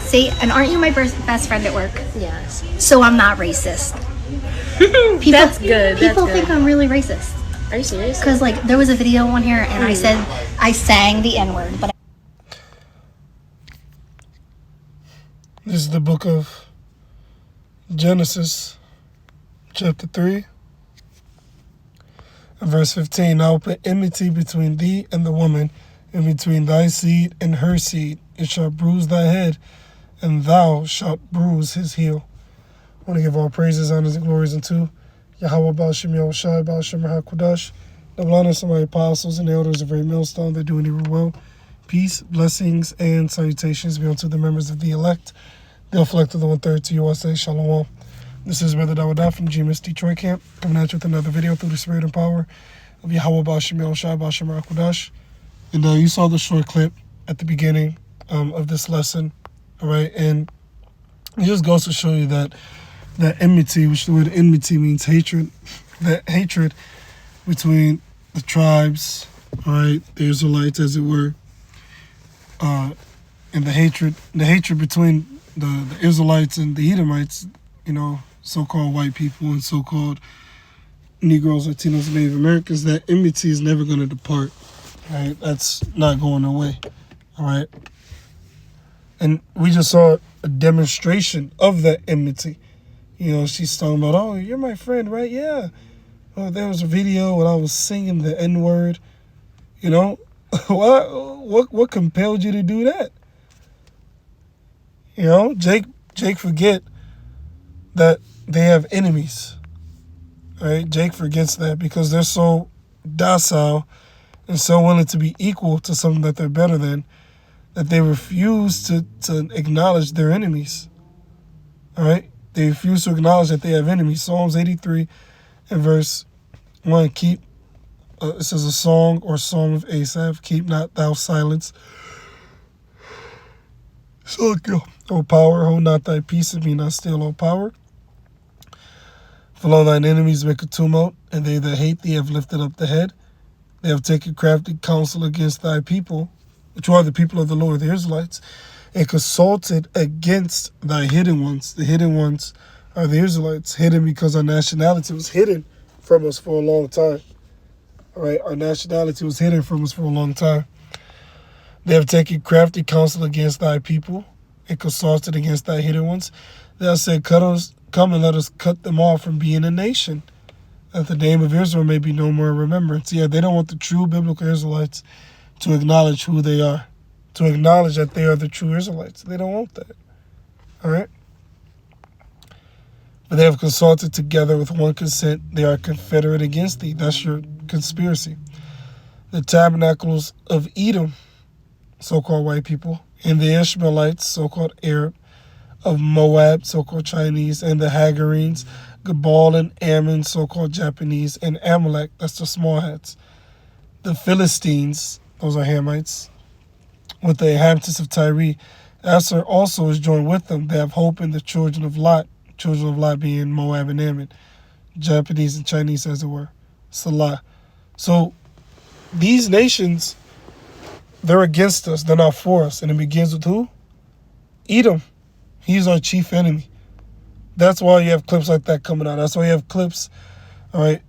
See, and aren't you my best friend at work? Yes. So I'm not racist. People, That's good. People That's think good. I'm really racist. Are you serious? Because, like, there was a video on here, and I sang the N-word, but This is the book of Genesis, chapter 3, and verse 15. I will put enmity between thee and the woman, and between thy seed and her seed. It shall bruise thy head, and thou shalt bruise his heel. I want to give all praises, honors, and glories unto Yahweh Baal Shem Yahushai Baal Shem HaKodash, the blindness of my apostles and the elders of every millstone that do any well. Peace, blessings, and salutations be unto the members of the elect, the elect of the 1/3 to USA. Shalom. This is Brother Dawadah from GMS Detroit Camp, coming at you with another video through the spirit and power of Yahweh Baal Shem Yahushai Baal Shem HaKodash. And you saw the short clip at the beginning of this lesson, all right? And it just goes to show you that enmity, which the word enmity means hatred, that hatred between the tribes, all right, the Israelites, as it were, and the hatred between the Israelites and the Edomites, you know, so-called white people and so-called Negroes, Latinos, and Native Americans, that enmity is never going to depart, right? That's not going away, all right? And we just saw a demonstration of that enmity. You know, she's talking about, oh, you're my friend, right? Yeah. Oh, there was a video when I was singing the N-word. You know, what compelled you to do that? You know, Jake forget that they have enemies, right? Jake forgets that because they're so docile and so willing to be equal to something that they're better than, that they refuse to acknowledge their enemies, all right? They refuse to acknowledge that they have enemies. Psalms 83 and verse 1, it says a song or psalm of Asaph, keep not thou silence. So, O power, hold not thy peace, and be not still, O power. For lo, thine enemies make a tumult, and they that hate thee have lifted up the head. They have taken crafty counsel against thy people, which are the people of the Lord, the Israelites, and consulted against thy hidden ones. The hidden ones are the Israelites, hidden because our nationality was hidden from us for a long time. All right, our nationality was hidden from us for a long time. They have taken crafty counsel against thy people and consulted against thy hidden ones. They have said, come and let us cut them off from being a nation, that the name of Israel may be no more in remembrance. Yeah, they don't want the true biblical Israelites to acknowledge who they are, to acknowledge that they are the true Israelites. They don't want that. All right? But they have consulted together with one consent. They are confederate against thee. That's your conspiracy. The tabernacles of Edom, so-called white people, and the Ishmaelites, so-called Arab, of Moab, so-called Chinese, and the Hagarenes, Gebal and Ammon, so-called Japanese, and Amalek, that's the small hats. The Philistines, those are Hamites, with the inhabitants of Tyre. Asher also is joined with them. They have hope in the children of Lot being Moab and Ammon, Japanese and Chinese, as it were. Salah. So these nations, they're against us. They're not for us. And it begins with who? Edom. He's our chief enemy. That's why you have clips like that coming out. That's why you have clips, all right,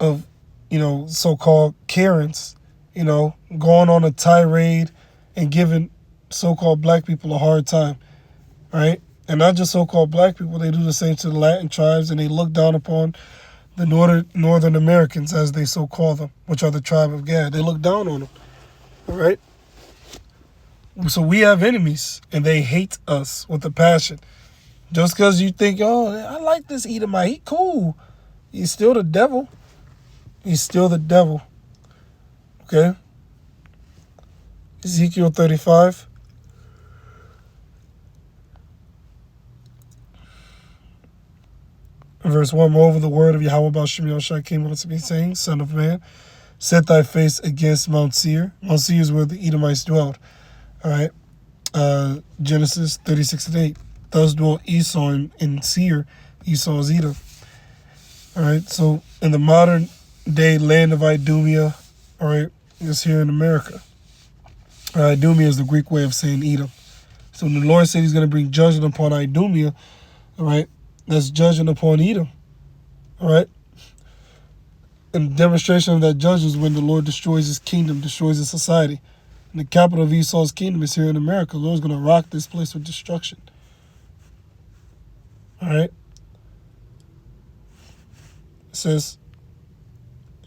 of, you know, so-called Karens, you know, going on a tirade and giving so-called black people a hard time, right? And not just so-called black people. They do the same to the Latin tribes, and they look down upon the Northern Americans, as they so call them, which are the tribe of Gad. They look down on them, all right? So we have enemies, and they hate us with a passion. Just because you think, oh, I like this Edomite, he cool. He's still the devil. He's still the devil. Okay? Ezekiel 35. Verse 1, moreover, the word of Yahweh Baal Shem Yahushai came unto me, saying, Son of man, set thy face against Mount Seir. Mount Seir is where the Edomites dwelled. All right? Genesis 36:8. Thus dwelt Esau in Seir. Esau is Edom. All right? So, in the modern day land of Idumea, all right, is here in America. Idumea is the Greek way of saying Edom. So when the Lord said he's going to bring judgment upon Idumea, all right, that's judgment upon Edom, all right? And the demonstration of that judgment is when the Lord destroys his kingdom, destroys his society. And the capital of Esau's kingdom is here in America. The Lord's going to rock this place with destruction. All right? It says,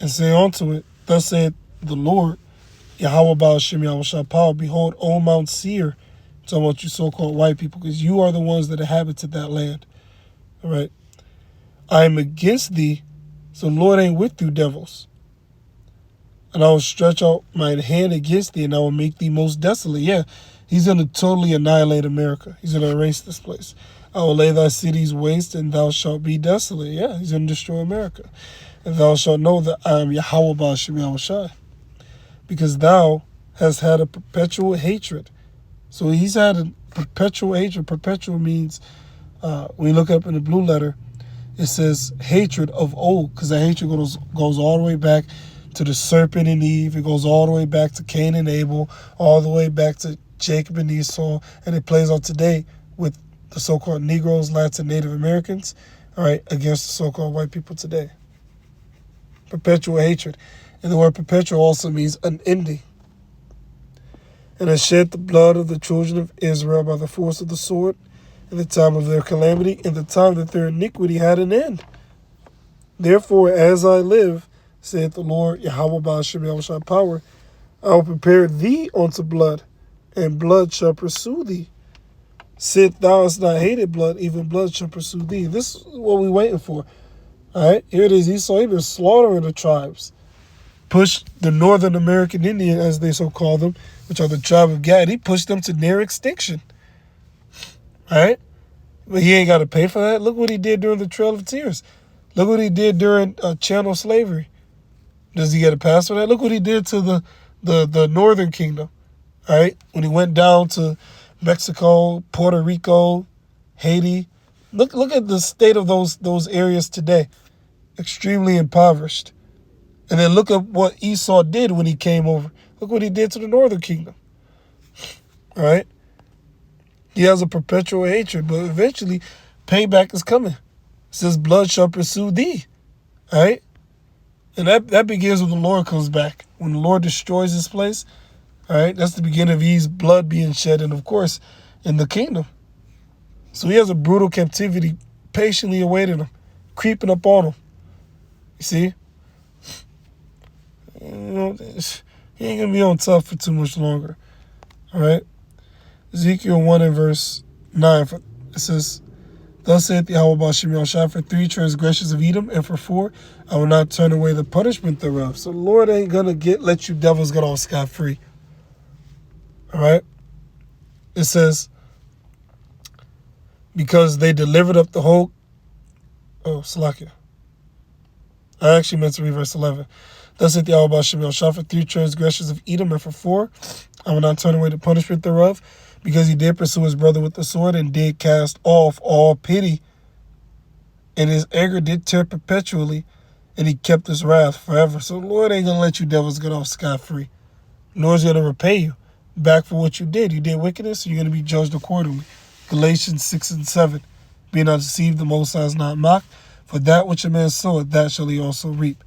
and say unto it, thus saith the Lord, Yahweh Baal Shem Yahweh Shah Power, behold, O Mount Seir, talking about you so-called white people, because you are the ones that inhabited that land. All right? I am against thee, so the Lord ain't with you, devils. And I will stretch out my hand against thee, and I will make thee most desolate. Yeah, he's going to totally annihilate America. He's going to erase this place. I will lay thy cities waste, and thou shalt be desolate. Yeah, he's going to destroy America. And thou shalt know that I am Yahweh Baal Shem Yahweh Shai. Because thou hast had a perpetual hatred. So he's had a perpetual hatred. Perpetual means, when you look up in the blue letter, it says hatred of old, because the hatred goes all the way back to the serpent and Eve. It goes all the way back to Cain and Abel, all the way back to Jacob and Esau, and it plays out today with the so-called Negroes, Latin Native Americans, all right, against the so-called white people today. Perpetual hatred. And the word perpetual also means unending. And I shed the blood of the children of Israel by the force of the sword in the time of their calamity, in the time that their iniquity had an end. Therefore, as I live, saith the Lord, Yahweh Baal Shem Yahweh Shai Power, I will prepare thee unto blood, and blood shall pursue thee. Sith thou hast not hated blood, even blood shall pursue thee. This is what we're waiting for. All right, here it is. Esau, he been slaughtering the tribes. Pushed the Northern American Indian, as they so call them, which are the tribe of Gad, he pushed them to near extinction. All right? But he ain't got to pay for that. Look what he did during the Trail of Tears. Look what he did during chattel slavery. Does he get a pass for that? Look what he did to the Northern Kingdom. All right? When he went down to Mexico, Puerto Rico, Haiti. Look at the state of those areas today. Extremely impoverished. And then look at what Esau did when he came over. Look what he did to the Northern Kingdom. All right? He has a perpetual hatred, but eventually payback is coming. It says blood shall pursue thee. All right? And that begins when the Lord comes back. When the Lord destroys this place, all right, that's the beginning of Eve's blood being shed, and of course, in the kingdom. So he has a brutal captivity patiently awaiting him, creeping up on him. You see? You know, he ain't going to be on top for too much longer. All right? Ezekiel 1 and verse 9, it says, Thus saith Yahweh Baal Shem Yahweh Shai, for 3 transgressions of Edom, and for 4, I will not turn away the punishment thereof. So the Lord ain't going to let you devils get off scot-free. All right? It says, because they delivered up the whole... Oh, Salakia. I actually meant to read verse 11. Thus saith Yahweh Baal Shem Yahweh Shai, for 3 transgressions of Edom, and for 4, I will not turn away the punishment thereof, because he did pursue his brother with the sword, and did cast off all pity. And his anger did tear perpetually, and he kept his wrath forever. So the Lord ain't going to let you devils get off scot-free. The Lord's going to repay you back for what you did. You did wickedness, so you're going to be judged accordingly. Galatians 6 and 7. Be not deceived, the Most High is not mocked. For that which a man soweth, that shall he also reap.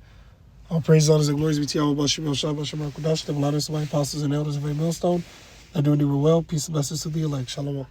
All praise, honors, and glories be to Yahweh Baal Shem Yahweh Shai, Baal Shem Yahweh Kodash, the blood of the apostles and elders of a millstone. I do well. Peace and blessings to the elect. Shalom.